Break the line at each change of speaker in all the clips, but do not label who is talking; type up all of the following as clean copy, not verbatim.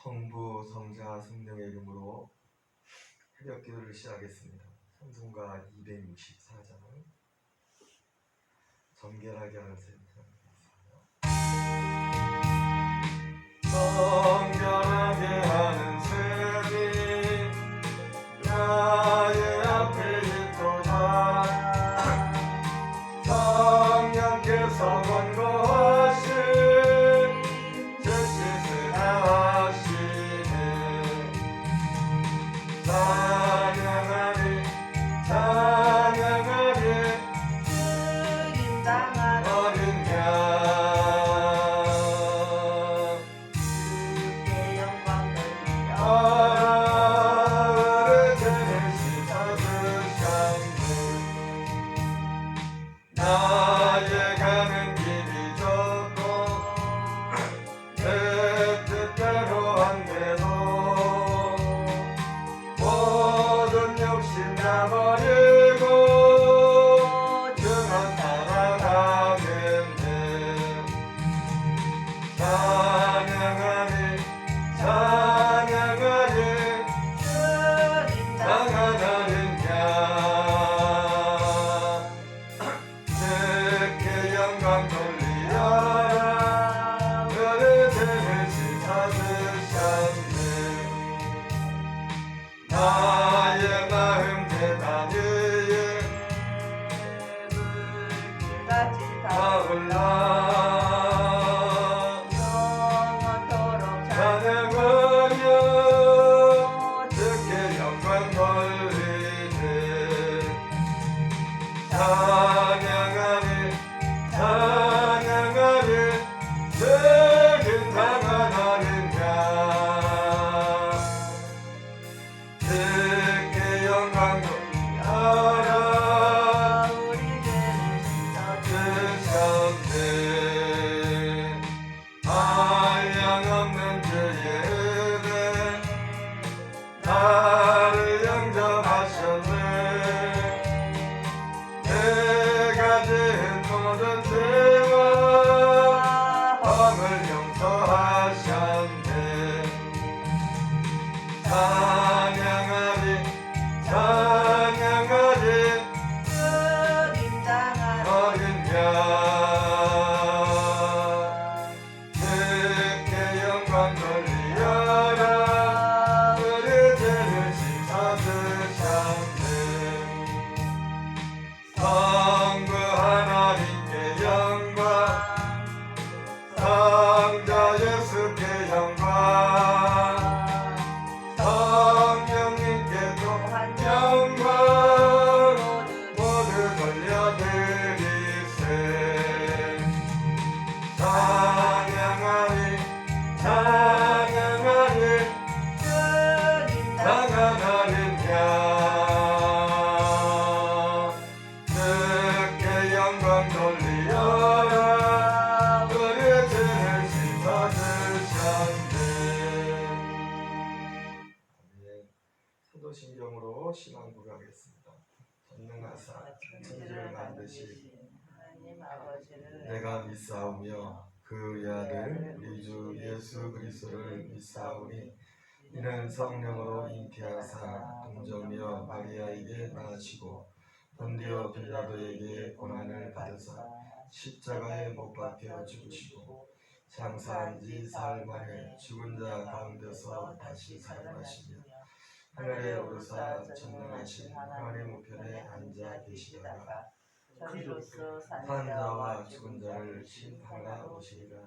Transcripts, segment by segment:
성부, 성자, 성령의 이름으로 새벽 기도를 시작하겠습니다. 찬송가 264장 정결하게 하는 셈. 정결하게 하는 셈이 나의 앞에 있도다. 성령께서 권고하신 제 씻으라 하시네. 찬양하리 찬양하리
주님당한
어린 양
주께 영광 돌리며
하늘의 죄를 씻어주셨네. 나의 가는 길이 좁고 내 뜻대로 안 돼도 모든 욕심 다 버리고 주만 따라가면 돼. 찬양하리 찬양하리
주님당한
당하는 양 주께 영광 돌리라. 그의 죄를 씻어주셨네. 나의 마음 대단히
물길같이
타올라
영원토록
찬양하며 주께 영광 돌리네. 찬양하리 찬양하리 주님 당하는 양 주께 영광 돌리라.
우리 죄를
주셨네. 한량없는 주의 은혜 나를 영접하셨네. 내가 지은 모든 죄와 범을 용서하셨네. 찬양하리 찬양하리
주님당한
어린 양 주께 영광 돌리어라. 우리 죄를 씻어주셨네. 성부 하나님께 영광 성자 예수께 영광 성령님께 또한 영광 모두 돌려드리세. 찬양하리 찬양하리
주님당한
당하는 양 주께 영광 돌리어라. 우리의 죄를 씻어주셨네. 사도신경으로 신앙 고백하겠습니다. 전능하사 천지를 만드신
하나님 아버지를
내가 믿사오며 그 외아들 우리 주 예수 그리스도를 믿사오니 이는 성령으로 잉태하사 동정녀 마리아에게 낳으시고 본디오 빌라도에게 고난을 받으사 십자가에 못 박혀 죽으시고 장사한 지 사흘 만에 죽은 자 가운데서 다시 살아나시며 하늘에 오르사 전능하신 하나님 우편에 앉아 계시다가
저리로서
산
산
자와 죽은 자를 심판하러 오시리라.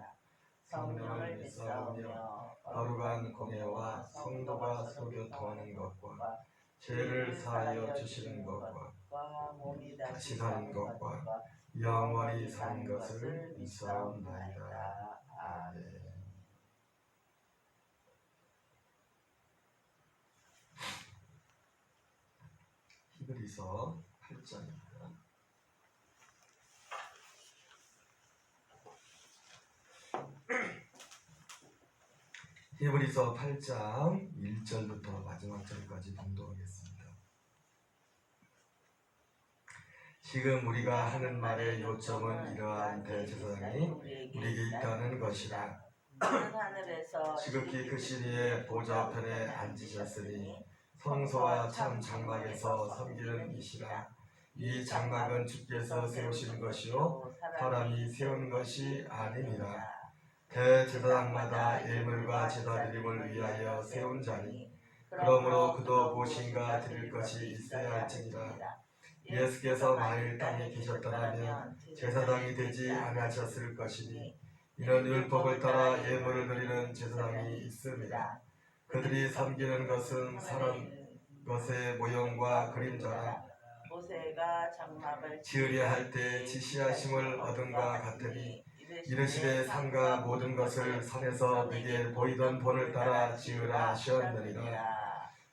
성령을 믿사오며 거룩한 공예와 성도가 서교통하는 것과 죄를 사하여 주시는 것과
몸이
다시 사는 것과 영원히 사는 것을 믿사옵나이다. 아멘. 히브리서 8장입니다. 히브리서 8장 1절부터 마지막 절까지 봉독하겠습니다. 지금 우리가 하는 말의 요점은 이러한 대제사장이 우리에게 있다는 것이라.
너는 하늘에서
지극히 크신 이의 보좌 편에 앉으셨으니 성소와 참 장막에서 섬기는 이시라. 이 장막은 주께서 세우신 것이요 사람이 세운 것이 아니니라. 대제사장마다 예물과 제사드림을 위하여 세운 자니 그러므로 그도 무엇인가 드릴 것이 있어야 할지니라. 예수께서 만일 땅에 계셨더라면 제사장이 되지 아니하셨을 것이니 이는 율법을 따라 예물을 드리는 제사장이 있습니다. 그들이 섬기는 것은 사람 것의 모형과 그림자라.
모세가 장막을
지으려 할 때 지시하심을 얻음과 같으니 이르시되 산과 모든 것을 산에서 내게 보이던 본을 따라 지으라 하셨느니라.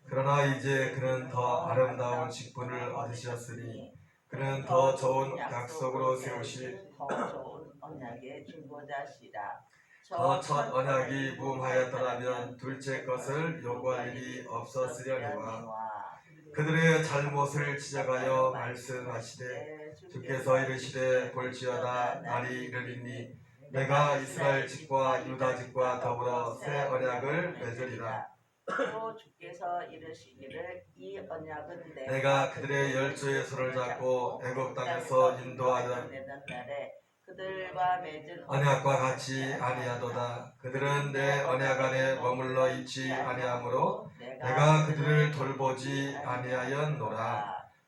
그러나 이제 그는 더 아름다운 직분을 얻으셨으니 그는 더 좋은 약속으로 세우실
더 좋은 언약의 중보자시라.
더 첫 언약이 무음하였더라면 둘째 것을 요구할 일이 없었으려니와 그들의 잘못을 지적하여 말씀하시되 주께서 이르시되 볼지어다 날이 이르리니 내가 이스라엘 집과 유다 집과 더불어 새 언약을 맺으리라.
또 주께서 이르시기를 이 언약은
내가 그들의 열조의 손을 잡고 애굽 땅에서 인도하던
내던 날에 그들과 맺은
언약과 같이 아니하도다. 그들은 내 언약 안에 머물러 있지 아니하므로 내가 그들을 돌보지 아니하였노라.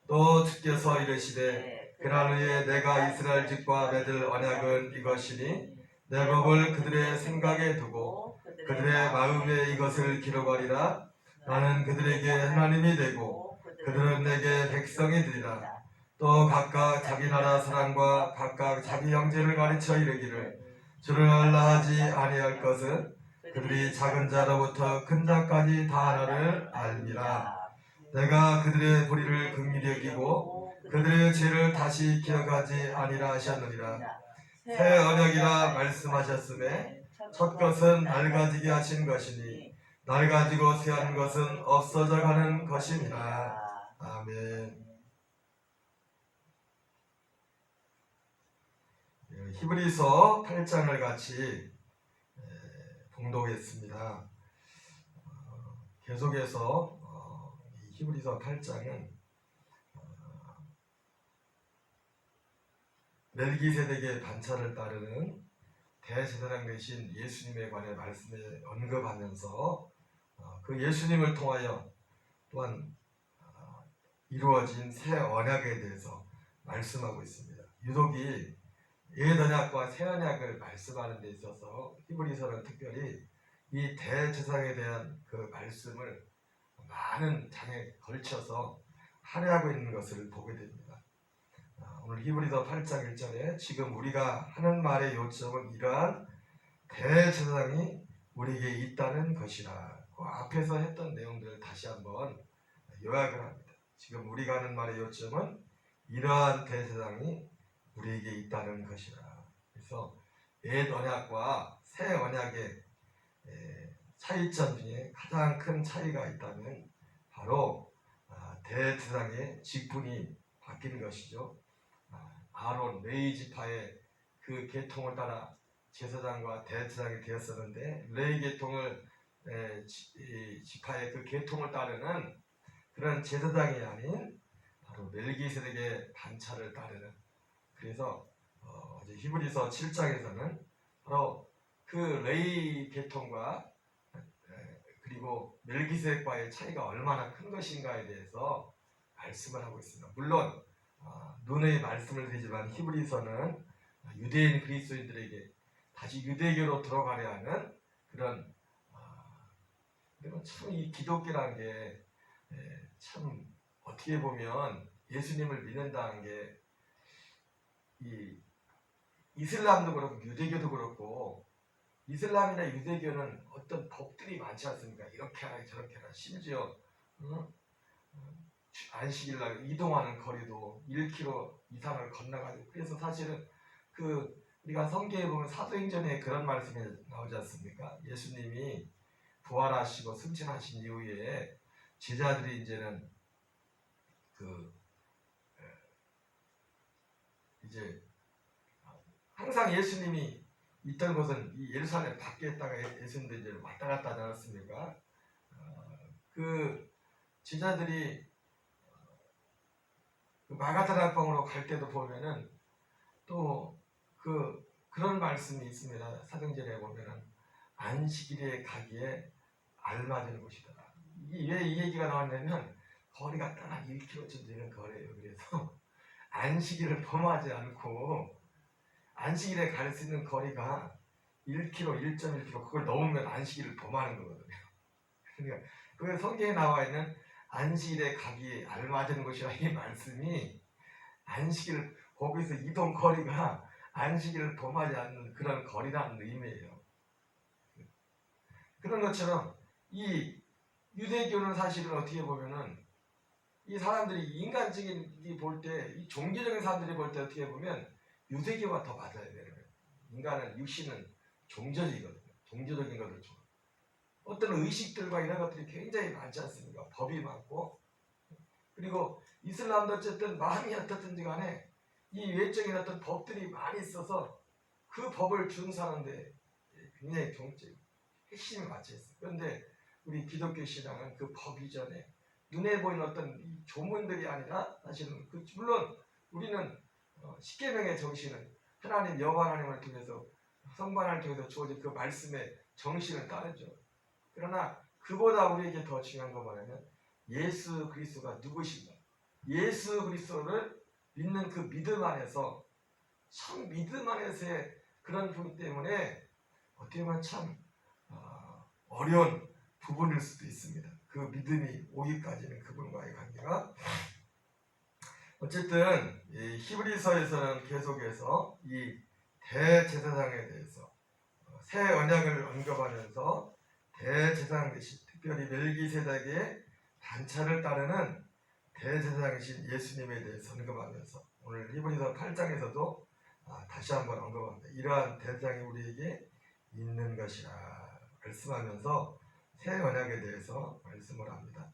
또 주께서 이르시되 그날 후에 내가 이스라엘 집과 맺을 언약은 이것이니 내 법을 그들의 생각에 두고 그들의 마음에 이것을 기록하리라. 나는 그들에게 하나님이 되고 그들은 내게 백성이 되리라. 또 각각 자기 나라 사람과 각각 자기 형제를 가르쳐 이르기를 주를 알라 하지 아니할 것은 그들이 작은 자로부터 큰 자까지 다 하나를 알미라. 내가 그들의 불의를 긍휼히 여기고 그들의 죄를 다시 기억하지 아니라 하셨느니라. 새 언약이라 말씀하셨음에 첫 것은 낡아지게 하신 것이니 낡아지고 새한 것은 없어져 가는 것이니라. 아멘. 히브리서 8장을 같이 봉독했습니다. 계속해서 히브리서 8장은 멜기세덱의 반차를 따르는 대제사장 되신 예수님에 관해 말씀을 언급하면서 그 예수님을 통하여 또한 이루어진 새 언약에 대해서 말씀하고 있습니다. 유독이 옛 언약과 새 언약을 말씀하는 데 있어서 히브리서는 특별히 이 대제사장에 대한 그 말씀을 많은 장에 걸쳐서 할애하고 있는 것을 보게 됩니다. 오늘 히브리서 8장 1절에 지금 우리가 하는 말의 요점은 이러한 대제사장이 우리에게 있다는 것이라. 그 앞에서 했던 내용들을 다시 한번 요약을 합니다. 지금 우리가 하는 말의 요점은 이러한 대제사장이 우리에게 있다는 것이라. 그래서 옛 언약과 새 언약의 차이점 중에 가장 큰 차이가 있다면 바로 대제사장의 직분이 바뀌는 것이죠. 아론 레위 지파의 그 계통을 따라 제사장과 대제사장이 되었었는데 레위 계통을 지파의 그 계통을 따르는 그런 제사장이 아닌 바로 멜기세덱의 반차를 따르는. 그래서 히브리서 7장에서는 바로 그 레위 계통과 그리고 멜기세덱과의 차이가 얼마나 큰 것인가에 대해서 말씀을 하고 있습니다. 물론 눈의 말씀을 드리지만 히브리서는 유대인 그리스도인들에게 다시 유대교로 들어가려 하는 그런 참 이 기독교라는 게 참 어떻게 보면 예수님을 믿는다는 게 이 이슬람도 그렇고 유대교도 그렇고 이슬람이나 유대교는 어떤 법들이 많지 않습니까? 이렇게 하라 저렇게 하라. 심지어 안식일날 이동하는 거리도 1km 이상을 건너가지고. 그래서 사실은 우리가 성경에 보면 사도행전에 그런 말씀이 나오지 않습니까? 예수님이 부활하시고 승천하신 이후에 제자들이 이제는 이제 항상 예수님이 있던 곳은 이 예루살렘 밖에 있다가 예수님들이 이제 왔다 갔다 하지 않았습니까? 그 제자들이 그 마가다라 방으로 갈 때도 보면은 또 그런 말씀이 있습니다. 사도행전에 보면은 안식일에 가기에 알맞은 곳이다. 왜 이 얘기가 나왔냐면 거리가 딱 1km쯤 되는 거리예요. 그래서 안식일을 범하지 않고 안식일에 갈 수 있는 거리가 1km, 1.1km 그걸 넘으면 안식일을 범하는 거거든요. 그러니까 그 성경에 나와 있는 안식일에 가기에 알맞은 곳이라 이 말씀이 안식일 거기서 이동 거리가 안식일을 범하지 않는 그런 거리라는 의미예요. 그런 것처럼 이 유대교는 사실은 어떻게 보면은 이 사람들이 인간적인 볼 때, 이 종교적인 사람들이 볼 때 어떻게 보면 유대교가 더 맞아야 되는 거예요. 인간은 육신은 종교적이거든요. 종교적인 것을 좋아. 어떤 의식들과 이런 것들이 굉장히 많지 않습니까? 법이 많고 그리고 이슬람도 어쨌든 마음이 어떻든지 간에 이 외적인 어떤 법들이 많이 있어서 그 법을 준수하는데 굉장히 핵심이 맞춰 있어요. 그런데 우리 기독교 신앙은 그 법 이전에 눈에 보이는 어떤 이 조문들이 아니라 사실은 물론 우리는 십계명의 정신은 하나님 여호와 하나님을 통해서 성부 하나님을 통해서 주어진 그 말씀의 정신을 따르죠. 그러나 그보다 우리에게 더 중요한 건 뭐냐면 예수 그리스도가 누구신가? 예수 그리스도를 믿는 그 믿음 안에서 참 믿음 안에서의 그런 부분 때문에 어떻게 보면 참 어려운 부분일 수도 있습니다. 그 믿음이 오기까지는 그분과의 관계가 어쨌든 이 히브리서에서는 계속해서 이 대제사장에 대해서 새 언약을 언급하면서 대제사장 대신 특별히 멜기세덱의 단차를 따르는 대제사장이신 예수님에 대해서 언급하면서 오늘 히브리서 8장에서도 다시 한번 언급합니다. 이러한 대제사장이 우리에게 있는 것이라 말씀하면서 새 언약에 대해서 말씀을 합니다.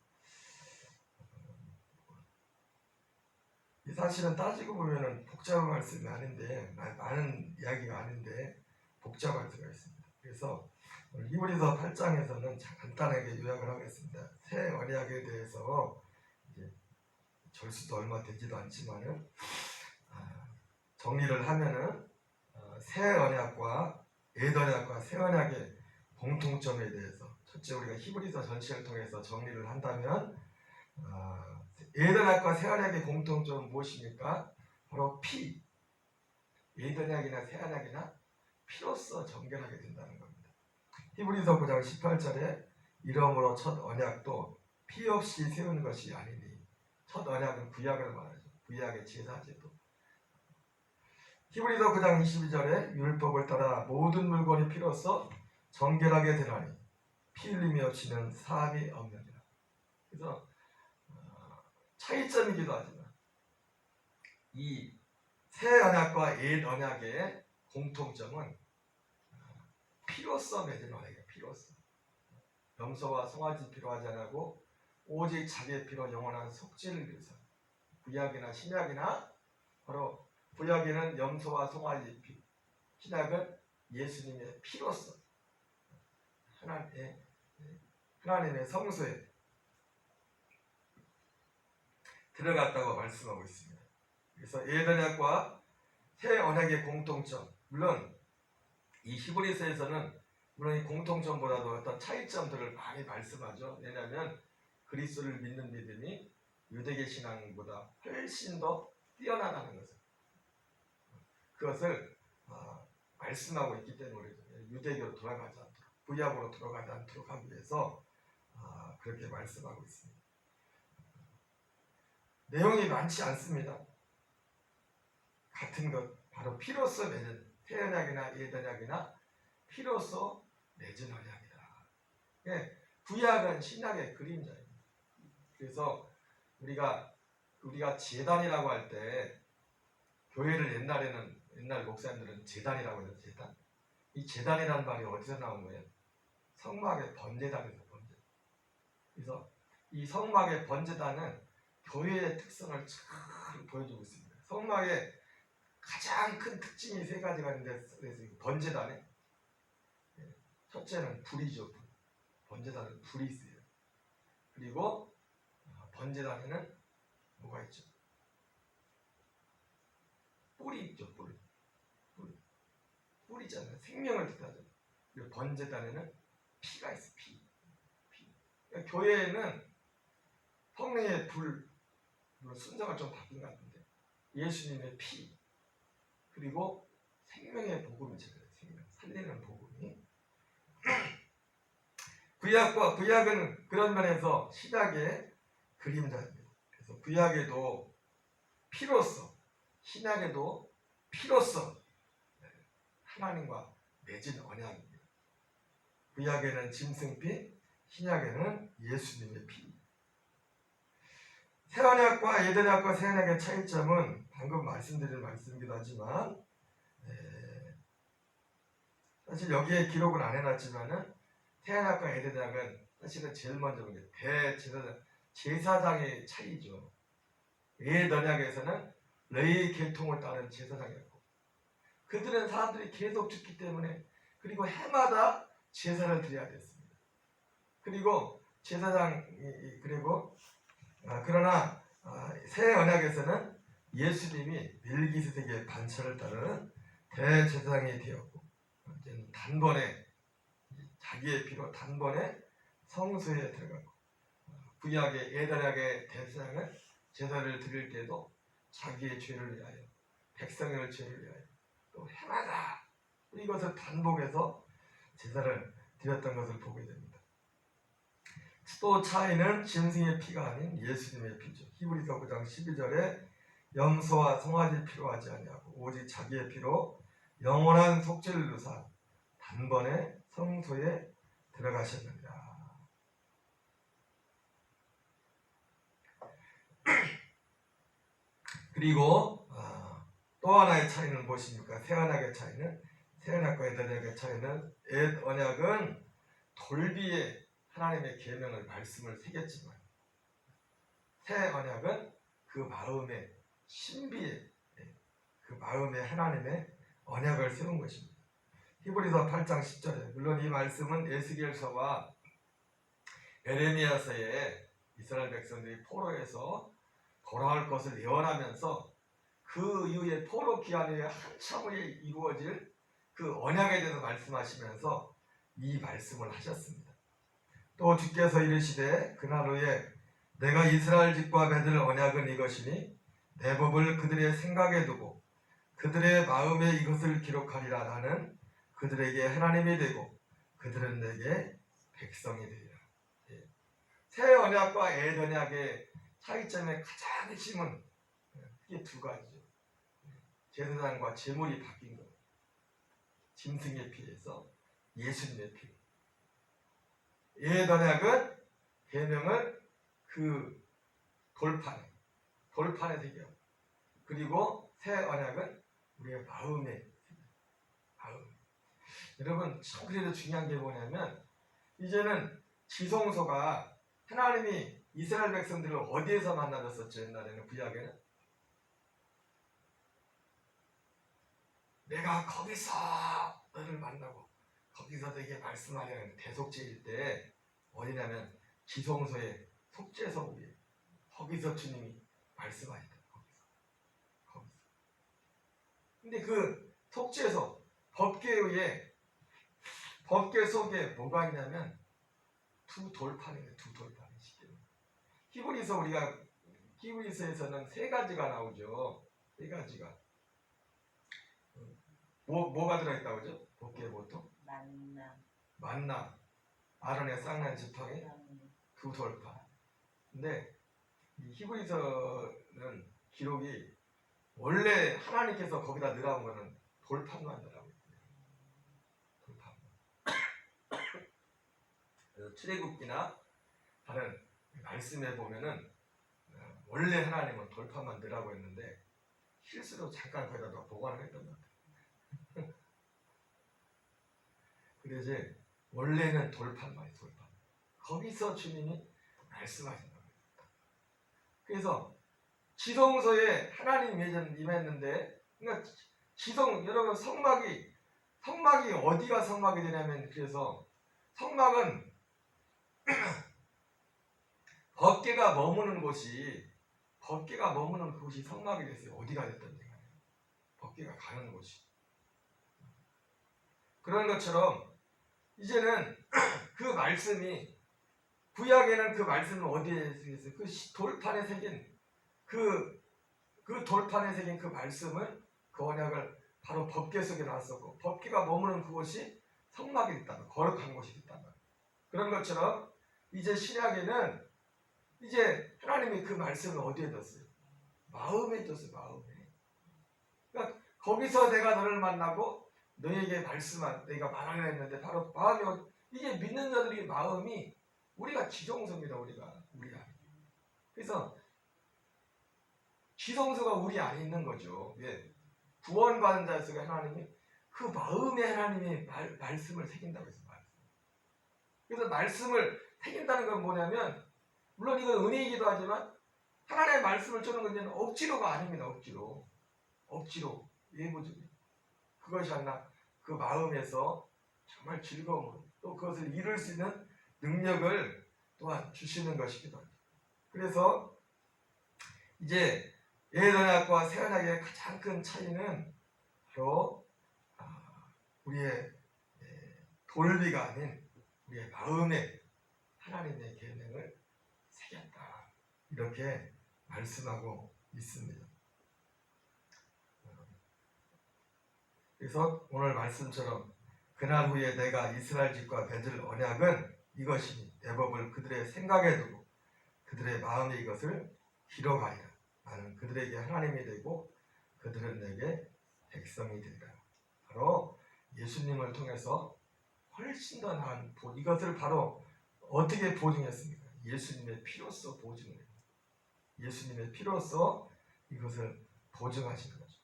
사실은 따지고 보면은 복잡한 말씀이 아닌데 많은 이야기가 아닌데 복잡할 수가 있습니다. 그래서 오늘 히브리서 8장에서는 간단하게 요약을 하겠습니다. 새 언약에 대해서 이제 절수도 얼마 되지도 않지만은 정리를 하면은 새 언약과 옛 언약과 새 언약의 공통점에 대해서 첫째 우리가 히브리서 전체를 통해서 정리를 한다면 옛 언약과 새 언약의 공통점은 무엇입니까? 바로 피. 옛 언약이나 새 언약이나 피로써 정결하게 된다는 겁니다. 히브리서 9장 18절에 이러므로 첫 언약도 피 없이 세운 것이 아니니 첫 언약은 구약을 말하죠. 구약의 제사제도. 히브리서 9장 22절에 율법을 따라 모든 물건이 피로써 정결하게 되나니 피 흘림이 없이는 사함이 없느니라. 그래서 차이점이기도 하지만 이 새 언약과 옛 언약의 공통점은 피로써 맺은 언약이에요. 피로써. 염소와 송아지 피로 하지 않고 오직 자기의 피로 영원한 속죄를 위해서. 구약이나 신약이나 바로 구약에는 염소와 송아지 피, 신약은 예수님의 피로써 하나님의 성소에 들어갔다고 말씀하고 있습니다. 그래서 옛 언약과 새 언약의 공통점, 물론 이 히브리서에서는 물론 이 공통점보다도 어떤 차이점들을 많이 말씀하죠. 왜냐하면 그리스도를 믿는 믿음이 유대계 신앙보다 훨씬 더 뛰어나다는 것을 그것을 말씀하고 있기 때문에 유대교로 돌아가지 않도록 구약으로 돌아가지 않도록 하기 위해서 그렇게 말씀하고 있습니다. 내용이 많지 않습니다. 같은 것 바로 피로써 맺은 새 언약이나 옛 언약이나 피로써 맺은 언약이다. 예, 구약은 신약의 그림자입니다. 그래서 우리가 제단이라고 할 때 교회를 옛날 목사님들은 제단이라고 해요. 제단. 이 제단이라는 말이 어디서 나온 거예요? 성막의 번제단에서 번제. 그래서 이 성막의 번제단은 교회의 특성을 잘 보여주고 있습니다. 성막의 가장 큰 특징이 세 가지가 있는데 번제단에 첫째는 불이죠. 불. 번제단은 불이 있어요. 그리고 번제단에는 뭐가 있죠? 뿔이 있죠. 뿔. 뿔이잖아요. 생명을 뜻하죠. 그리고 번제단에는 피가 있어. 피. 그러니까 교회에는 성령의 불, 물론 순서가 좀 바뀐 것 같은데 예수님의 피 그리고 생명의 복음이잖아요. 생명, 살리는 복음이. 구약은 그런 면에서 신약의 그림자입니다. 그래서 구약에도 피로써, 신약에도 피로써 하나님과 맺은 언약입니다. 구약에는 짐승피, 신약에는 예수님의 피. 새 언약과 옛 언약과 새 언약의 차이점은 방금 말씀드린 말씀이기도 하지만 사실 여기에 기록은 안 해놨지만은 새 언약과 옛 언약은 사실은 제일 먼저 제사장의 차이죠. 옛 언약에서는 레위 계통을 따른 제사장이었고 그들은 사람들이 계속 죽기 때문에 그리고 해마다 제사를 드려야 됐습니다. 그리고 제사장이 그리고 그러나 새 언약에서는 예수님이 멜기세덱의 반차를 따르는 대제사장이 되었고 이제는 단번에 자기의 피로 단번에 성소에 들어가고 구약의 옛 언약의 대제사장은 제사를 드릴 때도 자기의 죄를 위하여 백성의 죄를 위하여 또 해마다 이것을 반복해서 제사를 드렸던 것을 보게 됩니다. 또 차이는 짐승의 피가 아닌 예수님의 피죠. 히브리서 9장 12절에 염소와 송아지 피로 하지 아니하고 오직 자기의 피로 영원한 속죄를 누사 단번에 성소에 들어가셨느니라. 그리고 또 하나의 차이는 무엇입니까? 새 언약의 차이는 새 언약과 옛 언약의 차이는 옛 언약은 돌비에 하나님의 계명을 말씀을 새겼지만 새 언약은 그 마음의 신비에 그 마음에 하나님의 언약을 세운 것입니다. 히브리서 8장 10절에 물론 이 말씀은 에스겔서와 에레미야서에 이스라엘 백성들이 포로에서 돌아올 것을 예언하면서 그 이후에 포로 기한 후에 한참 후에 이루어질 그 언약에 대해서 말씀하시면서 이 말씀을 하셨습니다. 또 주께서 이르시되 그날 후에 내가 이스라엘 집과 맺을 언약은 이것이니 내 법을 그들의 생각에 두고 그들의 마음에 이것을 기록하리라. 나는 그들에게 하나님이 되고 그들은 내게 백성이 되리라. 새 언약과 옛 언약의 차이점의 가장 핵심은 이게 두 가지죠. 제사장과 제물이 바뀐 것. 짐승의 피에서 예수님의 피. 옛 언약은 계명을 그 돌판에 새겨. 그리고 새 언약은 우리의 마음에 새겨. 마음. 여러분 참 그래도 중요한 게 뭐냐면 이제는 지성소가 하나님이 이스라엘 백성들을 어디에서 만나셨었죠? 옛날에는 구약에는 내가 거기서 너를 만나고 거기서 내게 말씀하려는 대속죄일 때 어디냐면 지성소의 속죄소 위에 거기서 주님이 말씀하셨다. 거기서. 근데 그 속죄소 법궤 위에 법궤 속에 뭐가 있냐면 두 돌판이에요. 두 돌판이 히브리서에서는 세 가지가 나오죠. 세 가지가 뭐가 들어있다고 하죠? 법궤에 보통 만나 아론의 쌍난 지팡이 두 돌판. 근데 이 히브리서는 기록이 원래 하나님께서 거기다 넣으라는 거는 돌판만 넣으라고 했어요. 돌판만. 그래서 출애굽기나 다른 말씀에 보면은 원래 하나님은 돌판만 넣으라고 했는데 실수로 잠깐 거기다 보관을 했던 것 같아요. 그래서 원래는 돌판만이 돌판. 거기서 주님이 말씀하신다. 그래서 지성소에 하나님 임했는데 그러니까 여러분 성막이 어디가 성막이 되냐면, 그래서 성막은 법궤가 머무는 곳이 성막이 됐어요. 어디가 됐든지 간에 법궤가 가는 곳이. 그런 것처럼 이제는 그 말씀이, 구약에는 그 말씀은 어디에 있어요? 그 돌판에 새긴 그 돌판에 새긴 그 말씀을, 그 언약을 바로 법궤 속에 놨었고, 법궤가 머무는 그곳이 성막이 됐다는, 거룩한 곳이 됐다는. 그런 것처럼 이제 신약에는 이제 하나님이 그 말씀을 어디에 뒀어요? 마음에 뒀어요. 마음에. 그러니까 거기서 내가 너를 만나고 너에게 내가 말하려 했는데, 바로 마음이 이제 믿는 자들이 마음이, 우리가 지성소입니다. 우리 안에. 그래서 지성소가 우리 안에 있는 거죠. 왜? 구원받은 자 속에 하나님이, 그 마음에 하나님이 말씀을 새긴다고 해서 그래서 말씀을 새긴다는 건 뭐냐면, 물론 이건 은혜이기도 하지만 하나님의 말씀을 주는 건 억지로가 아닙니다. 억지로 예부적이. 그것이 아니라 그 마음에서 정말 즐거움으로, 또 그것을 이룰 수 있는 능력을 또한 주시는 것이기도 합니다. 그래서 이제 옛 언약과 새 언약의 가장 큰 차이는 바로 우리의 돌비가 아닌 우리의 마음에 하나님의 계명을 새겼다, 이렇게 말씀하고 있습니다. 그래서 오늘 말씀처럼 그날 후에 내가 이스라엘 집과 맺을 언약은 이것이니 내 법을 그들의 생각에 두고 그들의 마음에 이것을 기록하리라. 나는 그들에게 하나님이 되고 그들은 내게 백성이 되리라. 바로 예수님을 통해서 훨씬 더 나은 이것을 바로 어떻게 보증했습니까? 예수님의 피로써 보증을. 예수님의 피로써 이것을 보증하시는 거죠.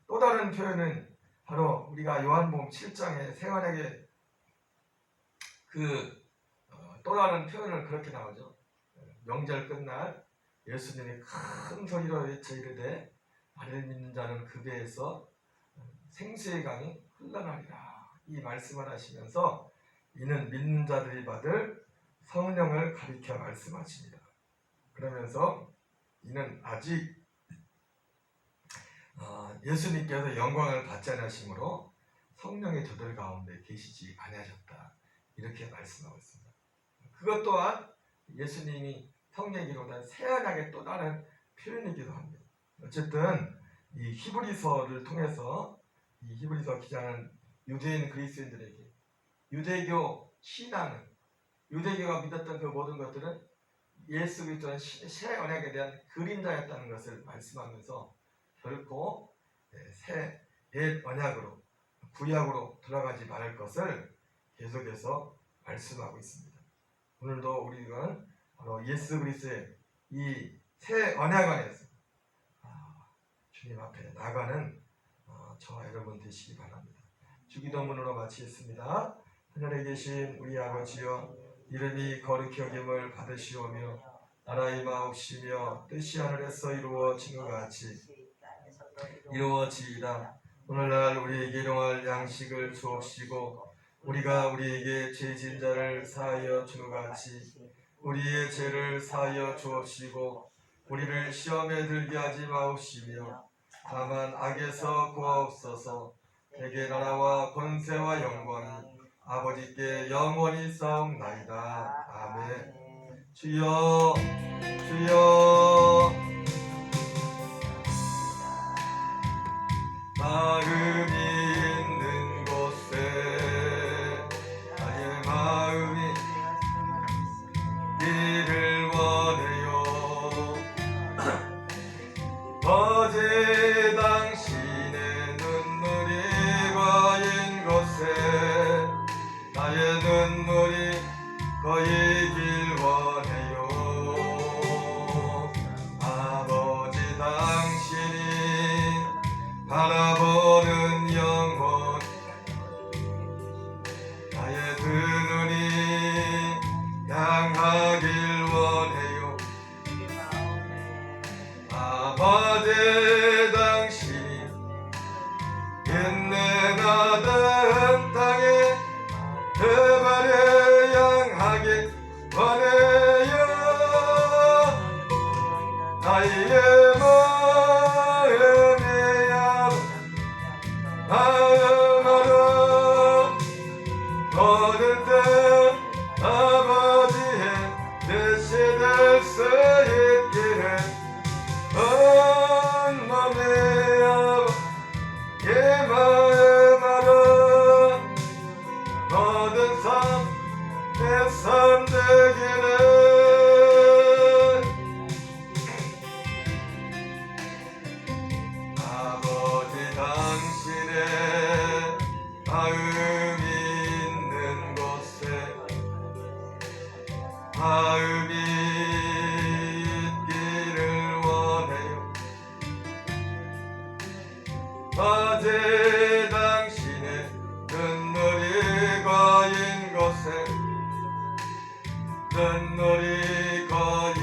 또 다른 표현은 바로 우리가 요한복음 7장에 새 언약의 또 다른 표현을 그렇게 나오죠. 명절 끝날 예수님이 큰 소리로 외쳐 이르되 나를 믿는 자는 그 배에서 생수의 강이 흘러나리라. 이 말씀을 하시면서 이는 믿는 자들이 받을 성령을 가리켜 말씀하십니다. 그러면서 이는 아직 예수님께서 영광을 받지 않으심으로 성령의 저들 가운데 계시지 아니하셨다, 이렇게 말씀하고 있습니다. 그것 또한 예수님이 성령이로다 새 언약의 또 다른 표현이기도 합니다. 어쨌든 이 히브리서를 통해서, 이 히브리서 기자는 유대인 그리스도인들에게 유대교 신앙은, 유대교가 믿었던 그 모든 것들은 예수 그리스도는 새 언약에 대한 그림자였다는 것을 말씀하면서 결코 옛 언약으로, 구약으로 돌아가지 말을 것을 계속해서 말씀하고 있습니다. 오늘도 우리는 바로 예수 그리스도의 이 새 언약 안에서 주님 앞에 나가는 저와 여러분 되시기 바랍니다. 주기도문으로 마치겠습니다. 하늘에 계신 우리 아버지여, 이름이 거룩히 여김을 받으시오며 나라 임하옵시며 뜻이 하늘에서 이루어진 것 같이 이루어지이다. 오늘날 우리에게 일용할 양식을 주옵시고 우리가 우리에게 죄진 자를 사하여 준 것 같이 우리의 죄를 사하여 주옵시고 우리를 시험에 들게 하지 마옵시며 다만 악에서 구하옵소서. 대개 나라와 권세와 영광이 아버지께 영원히 싸움나이다. 아멘. 주여 주여, 마음이 있는 곳에 나의 마음이 이를 원해요. 어제 당신의 눈물이 고인 곳에 나의 눈물이 고이길 원해요. 아버지 당신이 바라보는 영혼, 나의 두 눈이 향하길 원해요. 아버지 당신이 내 삶 되기를 아버지 당신의 마음이 있는 곳에 마음이 있기를 원해요. 어제 당신의 눈물이 거인 곳에 눈물이 거이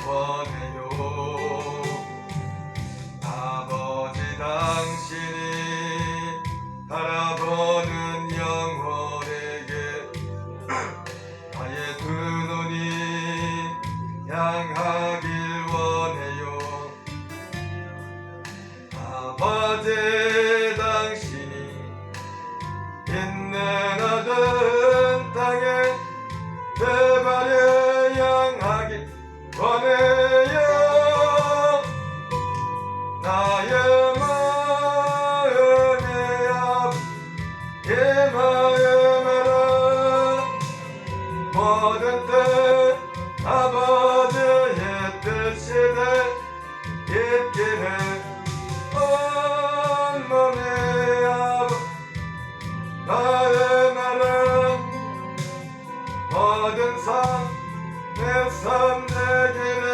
원해요. 아버지 당신이 바라보는 영혼에게 나의 두 눈이 향하길 원해요. 아버지 당신이 있는 어두운 땅에 내 발을 향하길 원해요. 나의 마음의 아버지의 마음으로 모든 뜻 아버지의 뜻이 있기를 온몸의 마음으로 모든 삶 내 삶 되기를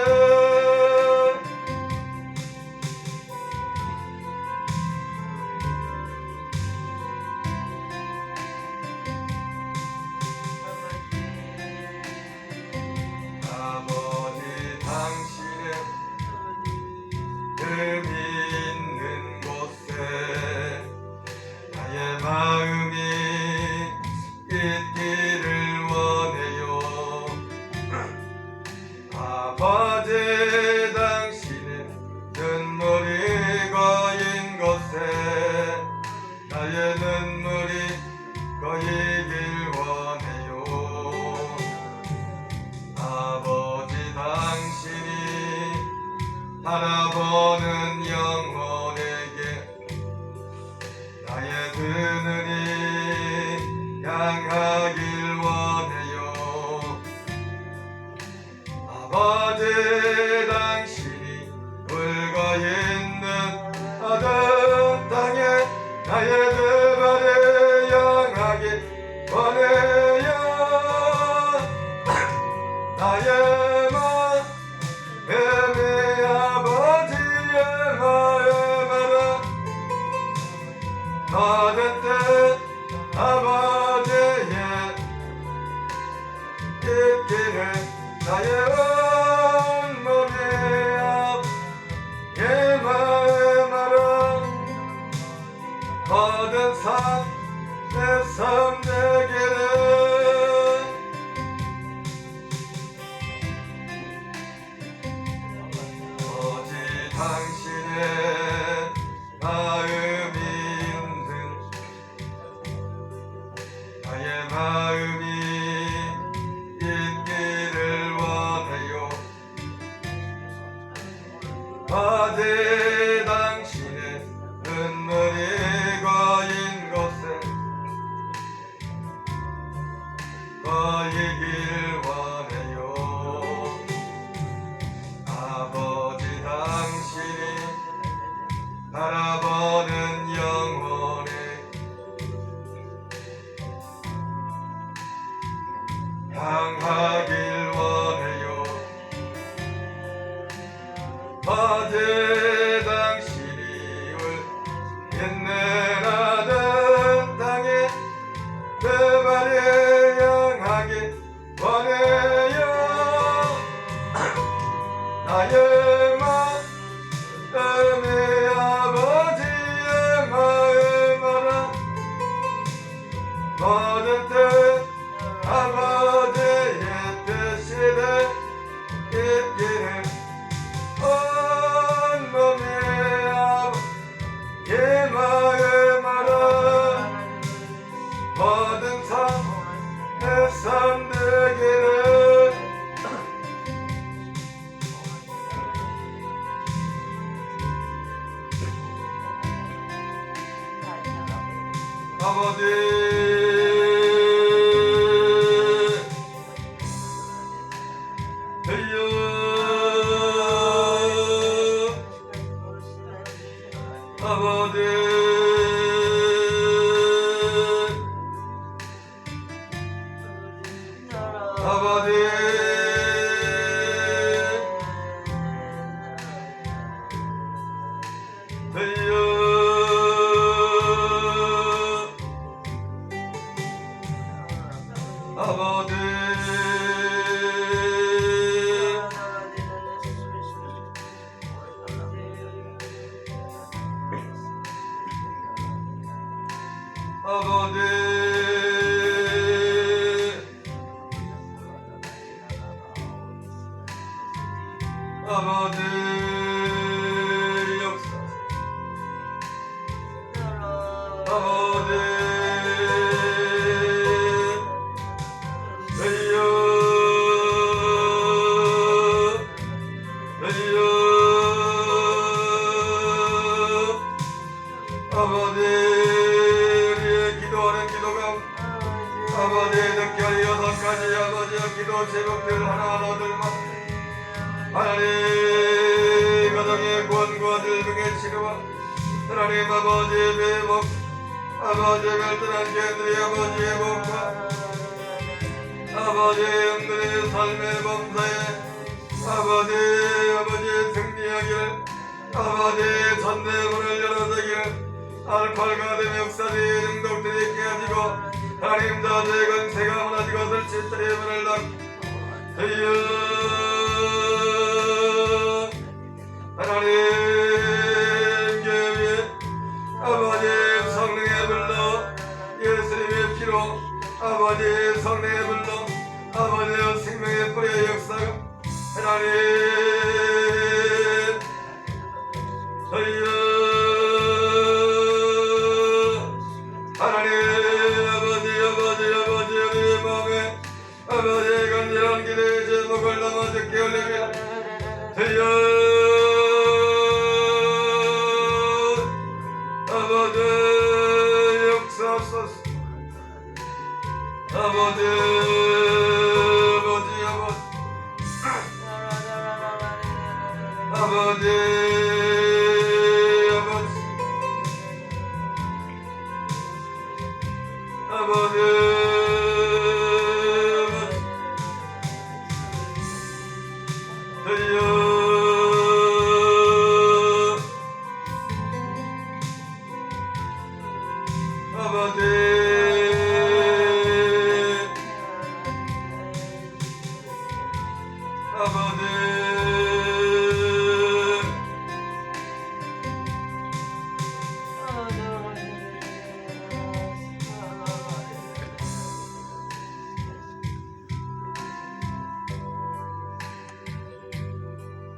아버지 당신의 흠이 있는 곳에 나의 마음이 있기를 원해요. 아버지 당신의 눈물이 거인 곳에 나의 눈물이 거이길 원해요. 아버지 당신이 바라보는 영혼에게 나의 두 눈이 향하길 원해요. 아버지 당신이 울고 있는 어두운 땅에 나의 두 발을 향하길 원해요. 나의 마음의 아버지의 마음으로 모든 뜻 아버지의 있기를 나의 온몸의 아버지의 마음으로 모든 삶 내 삶 되기를 오직 당신의 마음이 있는 나의 마음이 있기를 원해요. 어제 당신의 눈물이 거인 곳에 거이길 원해요. 아버지 당신이 바라보는 영혼에 향하길 원해요. 어제 당신이 있는 어두운 땅에 내 발을 향하길 원해요. 나의 마음의 아버지의 마음으로 모든 뜻 아버지의 뜻이 있기를 온몸의 아버지의 마음으로 모든 삶 내 삶 되기를 아버지 아버지 되어 아버지 아버지 아버지 역사 아버지 되어 아버지 우리의 기도하는 기도가 아버지의 특별히 6가지 아버지의 기도 제목들 하나하나들만 하나님 가정의 구원과 질병의 치료와 하나님 아버지의 회복 아버지의 발전한 개들의 아버지의 복과 아버지의 영들의 삶의 범사에 아버지의 승리하기를 아버지의 전대문을 열어주기를 알코올과 된 역사들이 능독들이 있게 하시고 하나님 자주의 건세가 무너지 것을 칠들의 문을 닫으여 하나님 교회 아버지의 성령의 불로 예수님의 피로 아버지의 성령의 불로 아버지의 생명의 뿌리의 역사가 하나님 저희여 아버지 우리의 마음에 아버지의 간절한 기도의 제목을 담아 듣게 올리며 주여 아버지 역사하소서 아버지 아버지